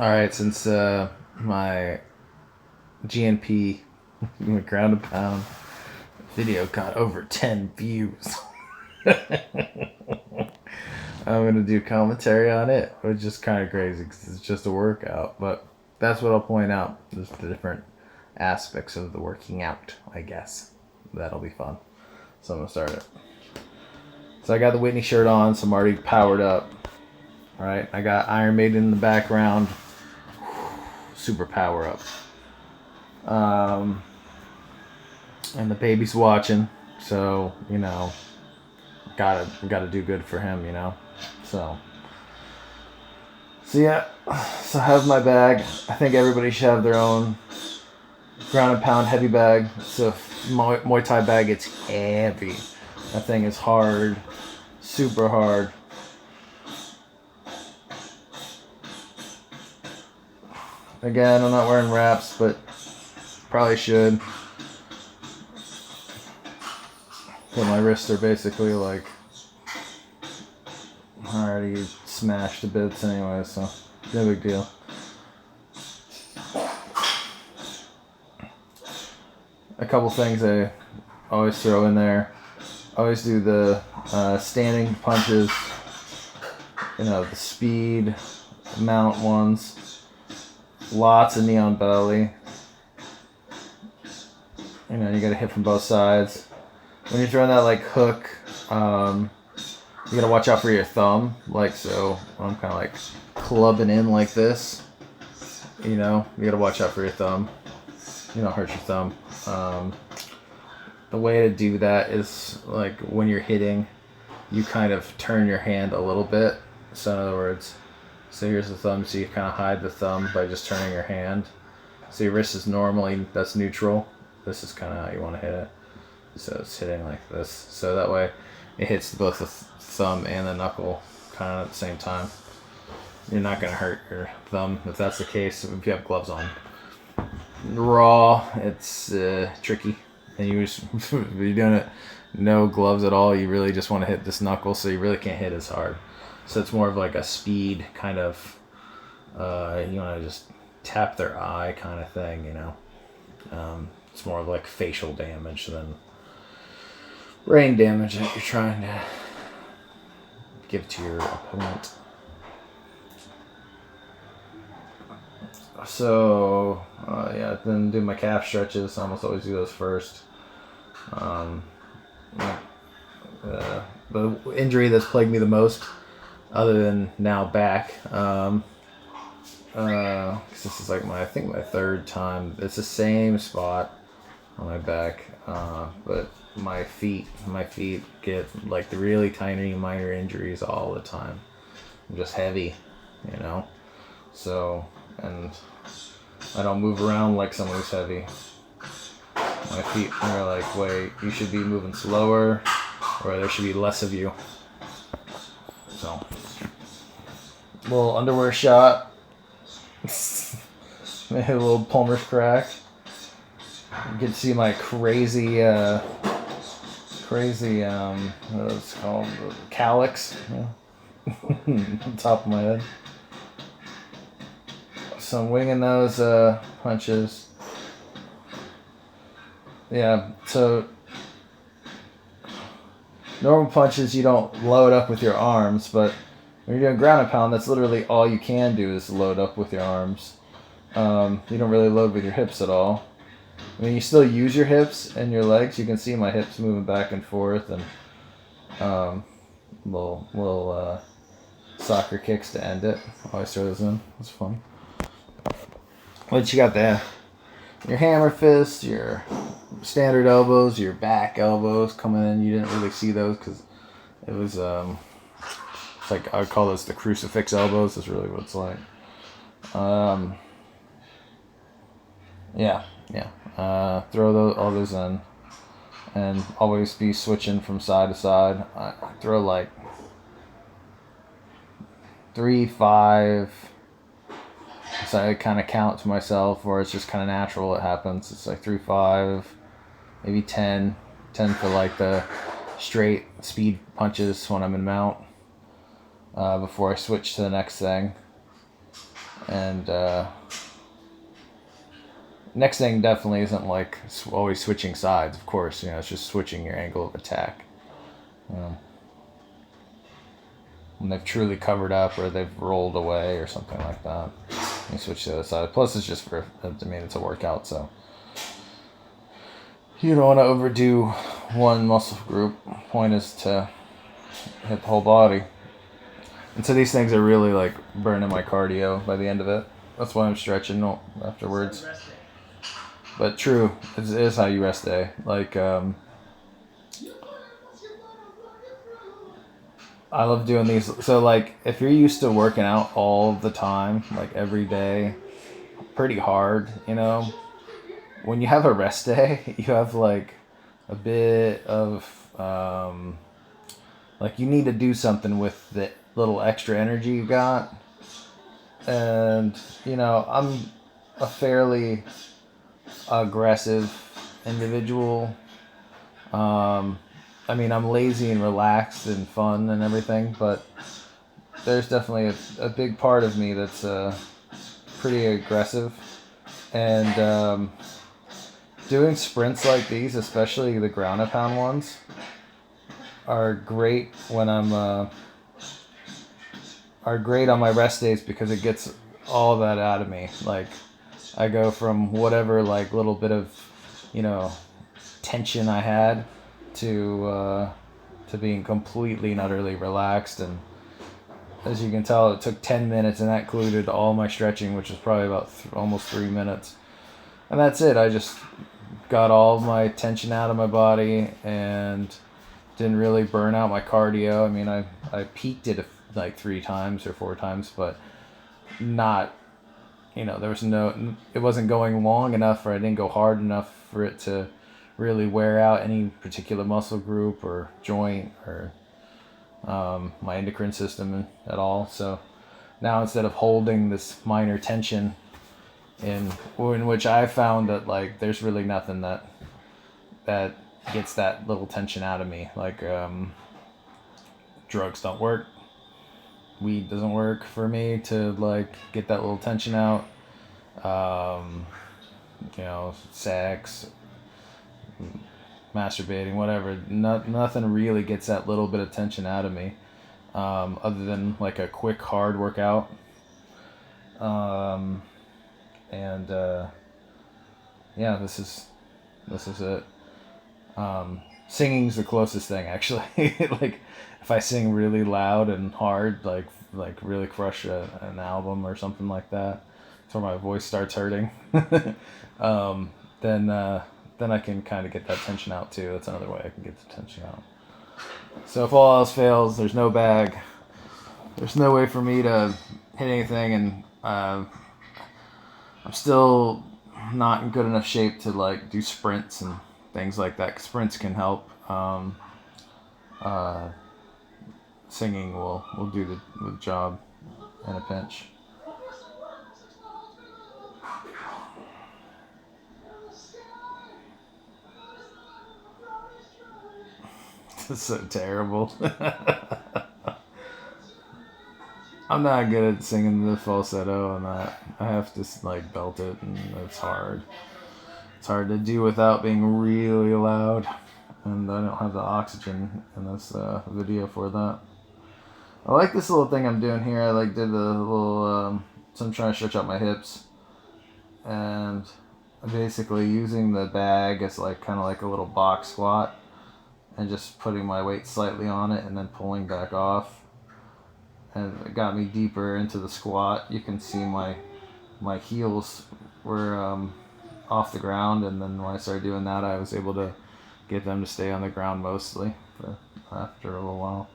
Alright, since my GnP ground and pound video got over 10 views, I'm going to do commentary on it, which is kind of crazy because it's just a workout. But that's what I'll point out, just the different aspects of the working out, I guess. That'll be fun. So I'm going to start it. So I got the Whitney shirt on, so I'm already powered up. All right, I got Iron Maiden in the background. Super power up. And the baby's watching, so you know, gotta do good for him, you know. So yeah, so I have my bag. I think everybody should have their own ground and pound heavy bag. So Muay Thai bag, it's heavy. That thing is hard, super hard. Again, I'm not wearing wraps, but probably should. But my wrists are basically like already smashed to bits anyway, so no big deal. A couple things I always throw in there. I always do the standing punches, you know, the speed mount ones. Lots of knee on belly. You know, you gotta hit from both sides. When you're throwing that like hook, you gotta watch out for your thumb. Like so, I'm kind of like clubbing in like this. You know, you gotta watch out for your thumb. You don't hurt your thumb. The way to do that is like when you're hitting, you kind of turn your hand a little bit. So in other words, so here's the thumb, so you kind of hide the thumb by just turning your hand. So your wrist is normally, that's neutral. This is kind of how you want to hit it. So it's hitting like this. So that way it hits both the thumb and the knuckle kind of at the same time. You're not going to hurt your thumb if that's the case, if you have gloves on. Raw, it's tricky. And if you're doing it no gloves at all, you really just want to hit this knuckle, so you really can't hit as hard. So it's more of like a speed kind of, you want to just tap their eye kind of thing, you know. It's more of like facial damage than brain damage that you're trying to give to your opponent. So, yeah, then do my calf stretches. I almost always do those first. The injury that's plagued me the most, other than now back, cause this is like I think my third time. It's the same spot on my back, but my feet get like the really tiny minor injuries all the time. I'm just heavy, you know. So, and I don't move around like someone who's heavy. My feet are like, wait, you should be moving slower, or there should be less of you. So, little underwear shot. Maybe a little Palmer's crack. You get to see my crazy, what is it called? Calyx. Yeah. Top of my head. So I'm winging those punches. Yeah, so normal punches you don't load up with your arms, but when you're doing ground and pound, that's literally all you can do is load up with your arms. You don't really load with your hips at all. I mean, you still use your hips and your legs. You can see my hips moving back and forth, and little soccer kicks to end it. Always throw those in. It's fun. What you got there? Your hammer fist, your standard elbows, your back elbows coming in. You didn't really see those because it was it's like I would call those the crucifix elbows. Is really what it's like. Yeah. Throw all those in, and always be switching from side to side. I throw like 3, 5. So I kind of count to myself, or it's just kind of natural. It happens. It's like 3, 5, maybe 10 for like the straight speed punches when I'm in mount. Before I switch to the next thing. And next thing definitely isn't like always switching sides, of course. It's just switching your angle of attack. When they've truly covered up or they've rolled away or something like that, you switch to the other side. Plus, it's just it's a workout, so you don't want to overdo one muscle group. Point is to hit the whole body. And so these things are really like burning my cardio by the end of it. That's why I'm stretching afterwards. But true, it is how you rest day. Like, I love doing these. So, like, if you're used to working out all the time, like every day, pretty hard, when you have a rest day, you have like a bit of, like, you need to do something with the little extra energy you got. And, I'm a fairly aggressive individual. I'm lazy and relaxed and fun and everything, but there's definitely a big part of me that's pretty aggressive. And doing sprints like these, especially the ground and pound ones, are great when are great on my rest days because it gets all that out of me. Like, I go from whatever like little bit of tension I had to being completely and utterly relaxed. And as you can tell, it took 10 minutes, and that included all my stretching, which was probably about almost 3 minutes. And that's it. I just got all my tension out of my body and didn't really burn out my cardio. I peaked it like 3 times or 4 times, but not, there was it wasn't going long enough, or I didn't go hard enough for it to really wear out any particular muscle group or joint or my endocrine system at all. So now, instead of holding this minor tension in which I found that like there's really nothing that gets that little tension out of me. Like, drugs don't work, weed doesn't work for me to like get that little tension out. Sex, masturbating, whatever, nothing really gets that little bit of tension out of me, other than like a quick hard workout. This is it. Singing's the closest thing, actually. Like, if I sing really loud and hard, like really crush an album or something like that, so my voice starts hurting, then I can kind of get that tension out too. That's another way I can get the tension out. So if all else fails, there's no bag, there's no way for me to hit anything, and I'm still not in good enough shape to like do sprints and things like that. Sprints can help. Singing will do the job in a pinch. It's so terrible. I'm not good at singing the falsetto, and I have to like belt it, and it's hard. It's hard to do without being really loud, and I don't have the oxygen in this video for that. I like this little thing I'm doing here. I like did a little, so I'm trying to stretch out my hips, and I'm basically using the bag as like kind of like a little box squat, and just putting my weight slightly on it and then pulling back off. And it got me deeper into the squat. You can see my heels were off the ground, and then when I started doing that, I was able to get them to stay on the ground mostly after a little while.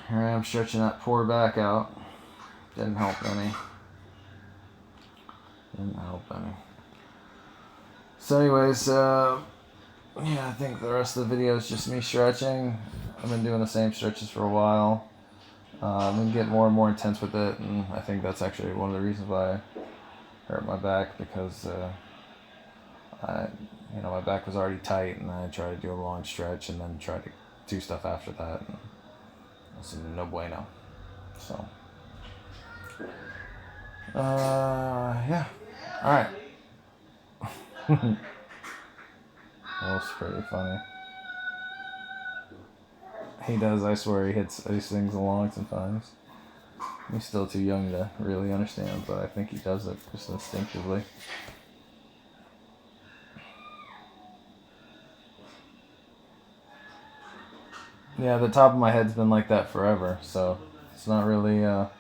Here I am stretching that poor back out. Didn't help any. So anyways, I think the rest of the video is just me stretching. I've been doing the same stretches for a while. I've been getting more and more intense with it, and I think that's actually one of the reasons why I hurt my back, because my back was already tight, and I tried to do a long stretch and then tried to do stuff after that, and it's no bueno. So Yeah. Alright. That's pretty funny. He does, I swear, he hits these things along sometimes. He's still too young to really understand, but I think he does it just instinctively. Yeah, the top of my head's been like that forever, so it's not really a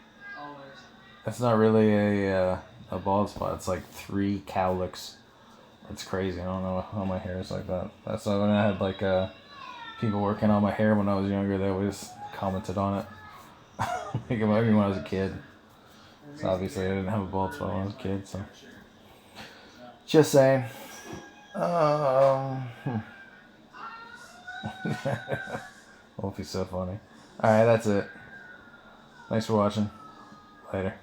bald spot. It's like 3 cowlicks. It's crazy. I don't know how my hair is like that. That's why when I had like people working on my hair when I was younger, they always commented on it. Like maybe when I was a kid. So obviously I didn't have a bald spot when I was a kid, so just saying. Wolfie's so funny. Alright, that's it. Thanks for watching. Later.